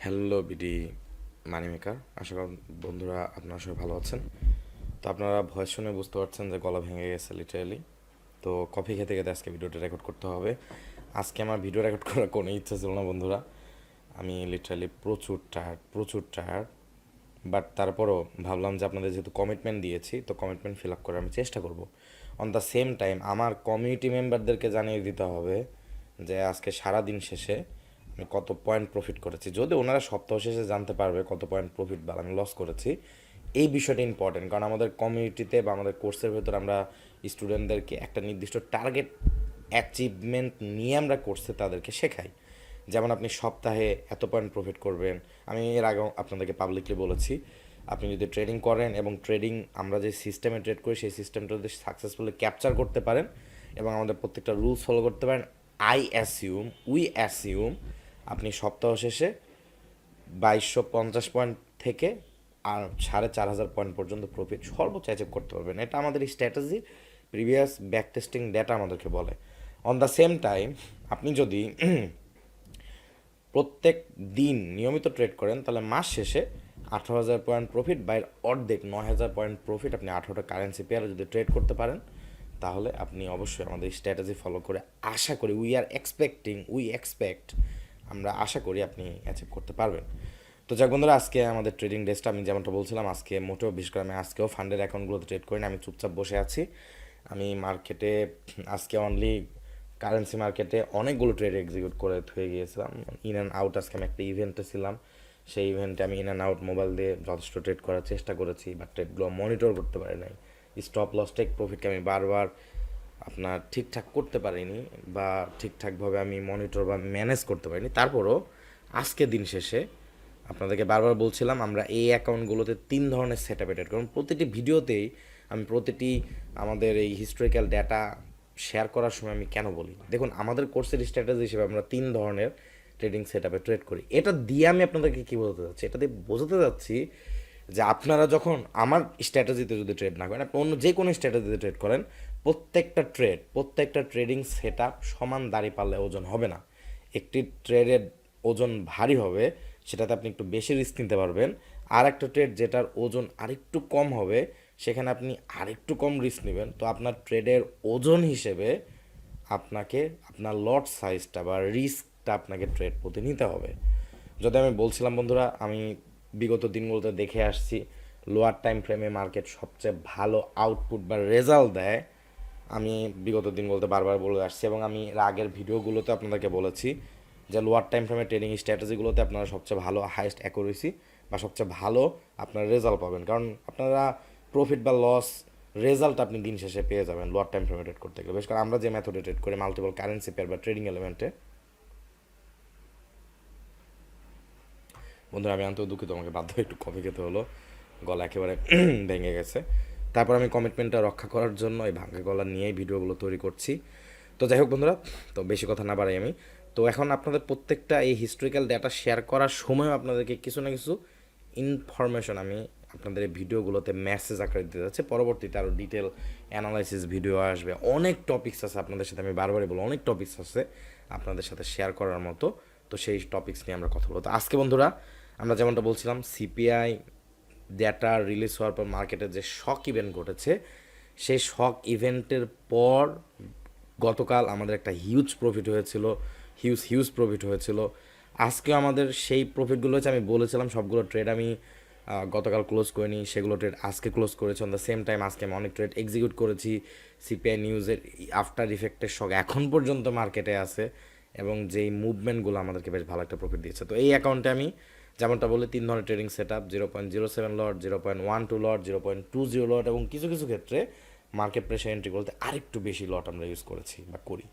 Hello BD মানি maker, আশা করি বন্ধুরা আপনারা সবাই ভালো আছেন। তো আপনারা ভয়েস শুনে বুঝতে পারছেন যে গলা ভেঙে গেছে লিটারালি। তো কফি খেতে খেতে আজকে ভিডিওটা রেকর্ড করতে হবে। আজকে আমার ভিডিও রেকর্ড করার কোনো ইচ্ছা ছিল না বন্ধুরা। আমি লিটারালি প্রচুর টায়ার্ড। বাট তারপরও ভাবলাম যে আপনাদের যেহেতু কমিটমেন্ট দিয়েছি, তো কমিটমেন্ট ফিল আপ করার আমি চেষ্টা করব। অন দ্য সেম টাইম আমার কমিউনিটি মেম্বারদেরকে জানিয়ে দিতে হবে যে আজকে সারা দিন শেষে আমি কত পয়েন্ট প্রফিট করেছি। যদি ওনারা সপ্তাহ শেষে জানতে পারবে কত পয়েন্ট প্রফিট বা আমি লস করেছি, এই বিষয়টা ইম্পর্টেন্ট। কারণ আমাদের কমিউনিটিতে বা আমাদের কোর্সের ভেতর আমরা স্টুডেন্টদেরকে একটা নির্দিষ্ট টার্গেট অ্যাচিভমেন্ট নিয়ে আমরা কোর্সে তাদেরকে শেখাই। যেমন আপনি সপ্তাহে এত পয়েন্ট প্রফিট করবেন। আমি এর আগেও আপনাদেরকে পাবলিকলি বলেছি, আপনি যদি ট্রেডিং করেন এবং ট্রেডিং আমরা যে সিস্টেমে ট্রেড করি সেই সিস্টেমটা যদি সাকসেসফুলি ক্যাপচার করতে পারেন এবং আমাদের প্রত্যেকটা রুলস ফলো করতে পারেন, উই অ্যাসিউম আপনি সপ্তাহ শেষে 2250 পয়েন্ট থেকে আর 4500 পয়েন্ট পর্যন্ত প্রফিট সর্বোচ্চ অ্যাচিভ করতে পারবেন। এটা আমাদের strategy, previous back testing data আমাদেরকে বলে। অন দ্য সেম টাইম আপনি যদি প্রত্যেক দিন নিয়মিত ট্রেড করেন তাহলে মাস শেষে 18,000 পয়েন্ট প্রফিট বা এর অর্ধেক 9,000 পয়েন্ট প্রফিট আপনি 18টা কারেন্সি পেয়ারে যদি ট্রেড করতে পারেন, তাহলে আপনি অবশ্যই আমাদের স্ট্র্যাটেজি ফলো করে আশা করি উই এক্সপেক্ট আমরা আশা করি আপনি অ্যাচিভ করতে পারবেন। তো যাক বন্ধুরা, আজকে আমাদের ট্রেডিং ডেসটা আমি যেমনটা বলছিলাম, আজকে মোটেও বিশেষ করে আমি আজকেও ফান্ডের অ্যাকাউন্টগুলোতে ট্রেড করি না, আমি চুপচাপ বসে আছি। আমি মার্কেটে আজকে অনলি কারেন্সি মার্কেটে অনেকগুলো ট্রেড এক্সিকিউট করে হয়ে গিয়েছিলাম। ইন অ্যান্ড আউট আজকে আমি একটা ইভেন্টে ছিলাম, সেই ইভেন্টে আমি ইন অ্যান্ড আউট মোবাইল দিয়ে যথেষ্ট ট্রেড করার চেষ্টা করেছি, বাট ট্রেডগুলো মনিটর করতে পারি নাই। স্টপ লস টেক প্রফিটকে আমি বারবার আপনার ঠিকঠাক করতে পারিনি বা ঠিকঠাকভাবে আমি মনিটর বা ম্যানেজ করতে পারিনি। তারপরও আজকে দিন শেষে আপনাদেরকে বারবার বলছিলাম আমরা এই অ্যাকাউন্টগুলোতে 3 ধরনের সেট আপ এড করুন। প্রতিটি ভিডিওতেই আমি প্রতিটি আমাদের এই হিস্টোরিক্যাল ডেটা শেয়ার করার সময় আমি কেন বলি, দেখুন আমাদের কোর্সের স্ট্র্যাটেজি হিসেবে আমরা 3 ধরনের ট্রেডিং সেট আপে ট্রেড করি। এটা দিয়ে আমি আপনাদেরকে কী বোঝাতে চাচ্ছি, এটা দিয়ে বোঝাতে চাচ্ছি যে আপনারা যখন আমার স্ট্র্যাটেজিতে যদি ট্রেড না করেন, আপনি অন্য যে কোনো স্ট্র্যাটেজিতে ট্রেড করেন, প্রত্যেকটা ট্রেডিং সেট আপ সমান দাঁড়িপাল্লায় ওজন হবে না। একটি ট্রেডের ওজন ভারী হবে, সেটাতে আপনি একটু বেশি রিস্ক নিতে পারবেন। আর একটা ট্রেড যেটার ওজন আরেকটু কম হবে, সেখানে আপনি আরেকটু কম রিস্ক নেবেন। তো আপনার ট্রেডের ওজন হিসেবে আপনাকে আপনার লট সাইজটা বা রিস্কটা আপনাকে ট্রেড প্রতি নিতে হবে। যদি আমি বলছিলাম বন্ধুরা, আমি বিগত দিনগুলোতে দেখে আসছি লোয়ার টাইম ফ্রেমে মার্কেট সবচেয়ে ভালো আউটপুট বা রেজাল্ট দেয়। আমি বিগত দিনগুলোতে বারবার বলে আসছি এবং আমি এর আগের ভিডিওগুলোতে আপনাদেরকে বলেছি যে লোয়ার টাইম ফ্রেমে ট্রেডিং স্ট্র্যাটেজিগুলোতে আপনারা সবচেয়ে ভালো হাইয়েস্ট অ্যাকুরেসি বা সবচেয়ে ভালো আপনারা রেজাল্ট পাবেন। কারণ আপনারা প্রফিট বা লস রেজাল্ট আপনি দিন শেষে পেয়ে যাবেন লোয়ার টাইম ফ্রেমে ট্রেড করতে গেলে। বিশেষ করে আমরা যে মেথডে ট্রেড করি মাল্টিপল কারেন্সি পেয়ার বা ট্রেডিং এলিমেন্টে, বন্ধুরা আমি আন্তরিক দুঃখিত, আমাকে বাধ্য হয়ে একটু কফি খেতে হলো, গলা একেবারে ভেঙে গেছে। তারপর আমি কমিটমেন্টটা রক্ষা করার জন্য এই ভাঙা গলা নিয়েই ভিডিওগুলো তৈরি করছি। তো যাই হোক বন্ধুরা, তো বেশি কথা না বাড়াই আমি। তো এখন আপনাদের প্রত্যেকটা এই হিস্টোরিক্যাল ডেটা শেয়ার করার সময়ও আপনাদেরকে কিছু না কিছু ইনফরমেশন আমি আপনাদের এই ভিডিওগুলোতে মেসেজ আকারে দিতে যাচ্ছে। পরবর্তীতে আরও ডিটেল অ্যানালাইসিস ভিডিও আসবে, অনেক টপিকস আছে আপনাদের সাথে, আমি বারবারই বলবো অনেক টপিকস আছে আপনাদের সাথে শেয়ার করার মতো। তো সেই টপিকস নিয়ে আমরা কথা বলবো। তো আজকে বন্ধুরা আমরা যেমনটা বলছিলাম, সিপিআই ডেটা রিলিজ হওয়ার পর মার্কেটে যে শক ইভেন্ট ঘটেছে, সেই শক ইভেন্টের পর গতকাল আমাদের একটা হিউজ প্রফিট হয়েছিল। আজকেও আমাদের সেই প্রফিটগুলো হচ্ছে, আমি বলেছিলাম সবগুলো ট্রেড আমি গতকাল ক্লোজ করিনি, সেগুলো ট্রেড আজকে ক্লোজ করেছি। অন দ্য সেম টাইম আজকে আমি অনেক ট্রেড এক্সিকিউট করেছি। সিপিআই নিউজের আফটার ইফেক্টের শক এখন পর্যন্ত মার্কেটে আছে এবং যেই মুভমেন্টগুলো আমাদেরকে বেশ ভালো একটা প্রফিট দিয়েছে। তো এই অ্যাকাউন্টে আমি যেমনটা বলি 3 ধরনের ট্রেডিং সেট আপ, 0.07 লট, 0.12 লট, 0.20 লট এবং কিছু কিছু ক্ষেত্রে মার্কেট প্রেশার এন্ট্রি করতে আরেকটু বেশি লট আমরা ইউজ করেছি বা করি।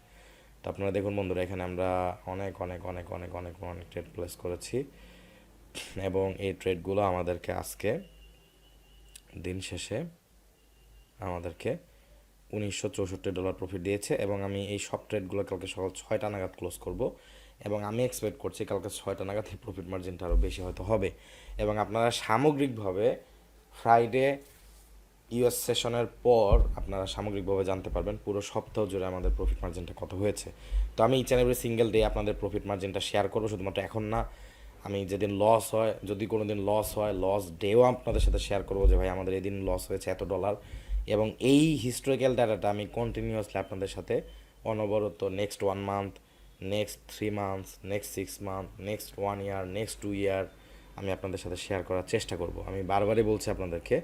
তো আপনারা দেখুন বন্ধুরা, এখানে আমরা অনেক ট্রেড প্লেস করেছি এবং এই ট্রেডগুলো আমাদেরকে আজকে দিন শেষে আমাদেরকে $1964 প্রফিট দিয়েছে এবং আমি এই সব ট্রেডগুলো কালকে সকাল 6টা নাগাদ ক্লোজ করব এবং আমি এক্সপেক্ট করছি কালকে 6টা নাগাদ এই প্রফিট মার্জিনটা আরও বেশি হয়তো হবে। এবং আপনারা সামগ্রিকভাবে ফ্রাইডে ইউএস সেশনের পর আপনারা সামগ্রিকভাবে জানতে পারবেন পুরো সপ্তাহ জুড়ে আমাদের প্রফিট মার্জিনটা কত হয়েছে। তো আমি each and every single day আপনাদের প্রফিট মার্জিনটা শেয়ার করবো, শুধুমাত্র এখন না, আমি যেদিন লস হয়, যদি কোনো দিন লস হয়, লস ডেও আপনাদের সাথে শেয়ার করবো যে ভাই আমাদের এদিন লস হয়েছে এত ডলার। এবং এই হিস্টোরিক্যাল ডাটাটা আমি কন্টিনিউয়াসলি আপনাদের সাথে অনবরত next 1 month, next 3 months, next 6 month, next 1 ইয়ার, নেক্সট 2 ইয়ার আমি আপনাদের সাথে শেয়ার করার চেষ্টা করব। আমি বারবারই বলছি আপনাদেরকে,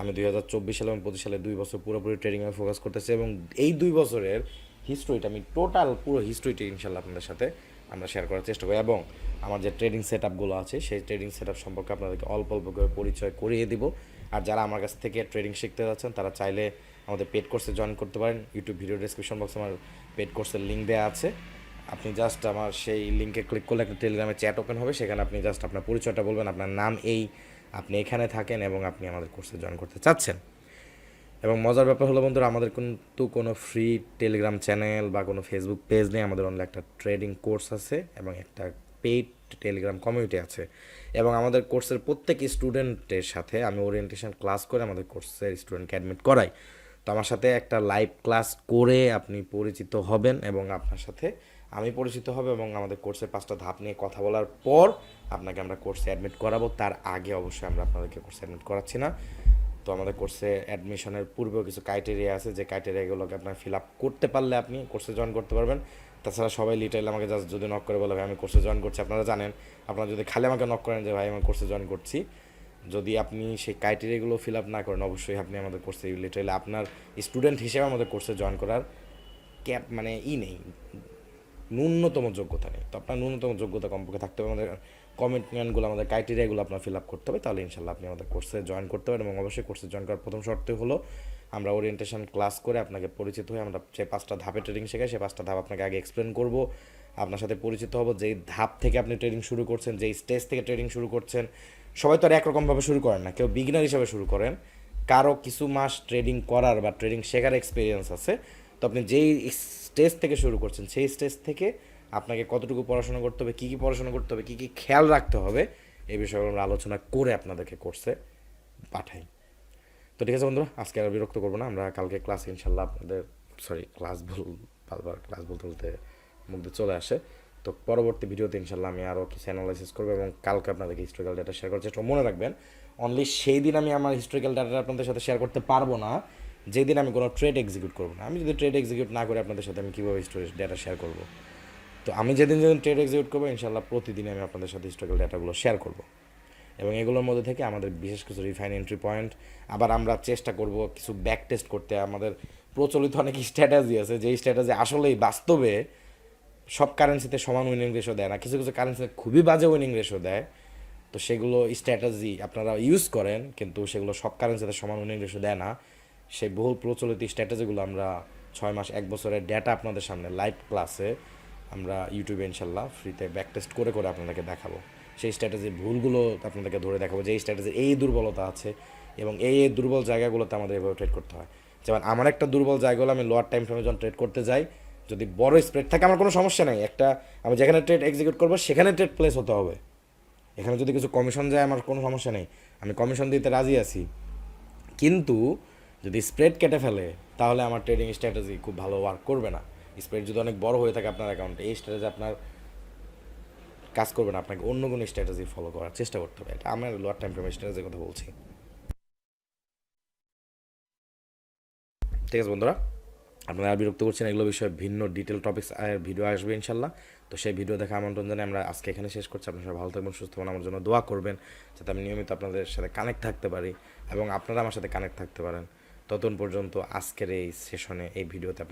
আমি 2024 সালে এবং 25 সালে 2 বছর পুরোপুরি ট্রেডিংয়ে ফোকাস করতেছি, এবং এই 2 বছরের হিস্ট্রিটা আমি টোটাল পুরো হিস্ট্রিটা ইনশাল্লাহ আপনাদের সাথে আমরা শেয়ার করার চেষ্টা করি। এবং আমার যে ট্রেডিং সেট আপগুলো আছে সেই ট্রেডিং সেট আপ সম্পর্কে আপনাদেরকে অল্প অল্প করে পরিচয় করিয়ে দিব। আর যারা আমার কাছ থেকে ট্রেডিং শিখতে যাচ্ছেন তারা চাইলে আমাদের পেড কোর্সে জয়েন করতে পারেন। ইউটিউব ভিডিও ডেসক্রিপশন বক্সে আমার পেড কোর্সের লিঙ্ক দেওয়া আছে, আপনি জাস্ট আমার সেই লিঙ্কে ক্লিক করলে একটা টেলিগ্রামে চ্যাট ওপেন হবে, সেখানে আপনি জাস্ট আপনার পরিচয়টা বলবেন, আপনার নাম এই, আপনি এখানে থাকেন এবং আপনি আমাদের কোর্সে জয়েন করতে চাচ্ছেন। এবং মজার ব্যাপার হলো বন্ধুরা, আমাদের কিন্তু কোনো ফ্রি টেলিগ্রাম চ্যানেল বা কোনো ফেসবুক পেজ নেই, আমাদের অনলি একটা ট্রেডিং কোর্স আছে এবং একটা পেইড টেলিগ্রাম কমিউনিটি আছে। এবং আমাদের কোর্সের প্রত্যেক স্টুডেন্টের সাথে আমি ওরিয়েন্টেশন ক্লাস করে আমাদের কোর্সের স্টুডেন্টকে অ্যাডমিট করাই। তো আমার সাথে একটা লাইভ ক্লাস করে আপনি পরিচিত হবেন এবং আপনার সাথে আমি পরিচিত হব, এবং আমাদের কোর্সের 5টা ধাপ নিয়ে কথা বলার পর আপনাকে আমরা কোর্সে অ্যাডমিট করাবো। তার আগে অবশ্যই আমরা আপনাদেরকে কোর্সে অ্যাডমিট করাচ্ছি না। তো আমাদের কোর্সে অ্যাডমিশনের পূর্বেও কিছু ক্রাইটেরিয়া আছে, যে ক্রাইটেরিয়াগুলোকে আপনার ফিল আপ করতে পারলে আপনি কোর্সে জয়েন করতে পারবেন। তাছাড়া সবাই লিটাইল আমাকে জাস্ট যদি নক করে বলে ভাই আমি কোর্সে জয়েন করছি, আপনারা জানেন, আপনারা যদি খালি আমাকে নক করেন যে ভাই আমি কোর্সে জয়েন করছি, যদি আপনি সেই ক্রাইটেরিয়াগুলো ফিল আপ না করেন অবশ্যই আপনি আমাদের কোর্সে লিটারালি আপনার স্টুডেন্ট হিসেবে আমাদের কোর্সে জয়েন করার ক্যাপ মানে নেই, ন্যূনতম যোগ্যতা নেই। তো আপনার ন্যূনতম যোগ্যতা কমপক্ষে থাকতে হবে, আমাদের কমিটমেন্টগুলো, আমাদের ক্রাইটেরিয়াগুলো আপনার ফিল আপ করতে হবে, তাহলে ইনশাল্লাহ আপনি আমাদের কোর্সে জয়েন করতে পারেন। এবং অবশ্যই কোর্সে জয়েন করার প্রথম শর্ত হলো আমরা ওরিয়েন্টেশন ক্লাস করে আপনাকে পরিচিত হয়ে আমরা যে 5টা ধাপে ট্রেডিং শেখাই, সেই 5টা ধাপ আপনাকে আগে এক্সপ্লেন করব, আপনার সাথে পরিচিত হব, যেই ধাপ থেকে আপনি ট্রেডিং শুরু করছেন, যেই স্টেজ থেকে ট্রেডিং শুরু করছেন। সবাই তো আর একরকমভাবে শুরু করেন না, কেউ বিগিনার হিসাবে শুরু করেন, কারো কিছু মাস ট্রেডিং করার বা ট্রেডিং শেখার এক্সপিরিয়েন্স আছে। তো আপনি যেই স্টেজ থেকে শুরু করছেন সেই স্টেজ থেকে আপনাকে কতটুকু পড়াশোনা করতে হবে, কী কী পড়াশোনা করতে হবে, কী কী খেয়াল রাখতে হবে, এই বিষয়গুলো আমরা আলোচনা করে আপনাদেরকে কোর্সে পাঠাই। তো ঠিক আছে বন্ধুরা, আজকে আর বিরক্ত করবো না, আমরা কালকে ক্লাস ইনশাল্লাহ আপনাদের বারবার ক্লাস বলতে বলতে মধ্যে চলে আসে। তো পরবর্তী ভিডিওতে ইনশাল্লাহ আমি আরও কিছু অ্যানালাইসিস করবো এবং কালকে আপনাদেরকে হিস্টোরিক্যাল ডাটা শেয়ার করার চেষ্টা। মনে রাখবেন, অনলি সেই দিন আমি আমার হিস্টোরিক্যাল ডাটা আপনাদের সাথে শেয়ার করতে পারবো না যেদিন আমি কোনো ট্রেড এক্সিকিউট করবো না। আমি যদি ট্রেড এক্সিকিউট না করে আপনাদের সাথে আমি কীভাবে হিস্টোরি ডাটা শেয়ার করবো? তো আমি যেদিন যেদিন ট্রেড এক্সিকিউট করবো ইনশাল্লাহ প্রতিদিনই আমি আপনাদের সাথে হিস্টোরিক্যাল ডাটাগুলো শেয়ার করবো, এবং এগুলোর মধ্যে থেকে আমাদের বিশেষ কিছু রিফাইন এন্ট্রি পয়েন্ট, আবার আমরা চেষ্টা করব কিছু ব্যাক টেস্ট করতে। আমাদের প্রচলিত অনেক স্ট্র্যাটাজি আছে, যেই স্ট্র্যাটাজি আসলেই বাস্তবে সব কারেন্সিতে সমান উইনিং রেশো দেয় না, কিছু কিছু কারেন্সিতে খুবই বাজে উইনিং রেশো দেয়। তো সেগুলো স্ট্র্যাটাজি আপনারা ইউজ করেন, কিন্তু সেগুলো সব কারেন্সিতে সমান উইনিং রেশো দেয় না। সেই বহুল প্রচলিত স্ট্র্যাটাজিগুলো আমরা 6 মাস 1 বছরের ডেটা আপনাদের সামনে লাইভ ক্লাসে আমরা ইউটিউবে ইনশাল্লাহ ফ্রিতে ব্যাক টেস্ট করে করে আপনাদেরকে দেখাবো। সেই স্ট্র্যাটেজির ভুলগুলো আপনাদেরকে ধরে দেখাবো, যে এই স্ট্র্যাটেজির এই দুর্বলতা আছে এবং এই দুর্বল জায়গাগুলোতে আমাদের এভাবে ট্রেড করতে হয়। যেমন আমার একটা দুর্বল জায়গাগুলো, আমি লোয়ার টাইম ফ্রেমে যখন ট্রেড করতে যাই, যদি বড় স্প্রেড থাকে আমার কোনো সমস্যা নেই, একটা আমি যেখানে ট্রেড এক্সিকিউট করবো সেখানে ট্রেড প্লেস হতে হবে। এখানে যদি কিছু কমিশন যায় আমার কোনো সমস্যা নেই, আমি কমিশন দিতে রাজি আছি। কিন্তু যদি স্প্রেড কেটে ফেলে তাহলে আমার ট্রেডিং স্ট্র্যাটেজি খুব ভালো ওয়ার্ক করবে না। স্প্রেড যদি অনেক বড় হয়ে থাকে আপনার অ্যাকাউন্টে, এই স্ট্র্যাটেজি আপনার কাজ করবে না, আপনাকে অন্য কোনো স্ট্র্যাটেজি ফলো করার চেষ্টা করতে হবে। এটা আমার লোয়ার টাইম ফ্রেম স্ট্র্যাটেজির কথা বলছি। ঠিক আছে বন্ধুরা, আপনারা আর বিরক্ত করছেন, এগুলো বিষয়ে ভিন্ন ডিটেল টপিক্স ভিডিও আসবে ইনশাল্লাহ। তো সেই ভিডিও দেখা আমন্ত্রণ জানিয়ে আমরা আজকে এখানে শেষ করছি। আপনারা সবাই ভালো থাকবেন, সুস্থ থাকবেন, আমার জন্য দোয়া করবেন যাতে আমি নিয়মিত আপনাদের সাথে কানেক্ট থাকতে পারি এবং আপনারা আমার সাথে কানেক্ট থাকতে পারেন। ততক্ষণ পর্যন্ত আজকের এই সেশনে এই ভিডিওতে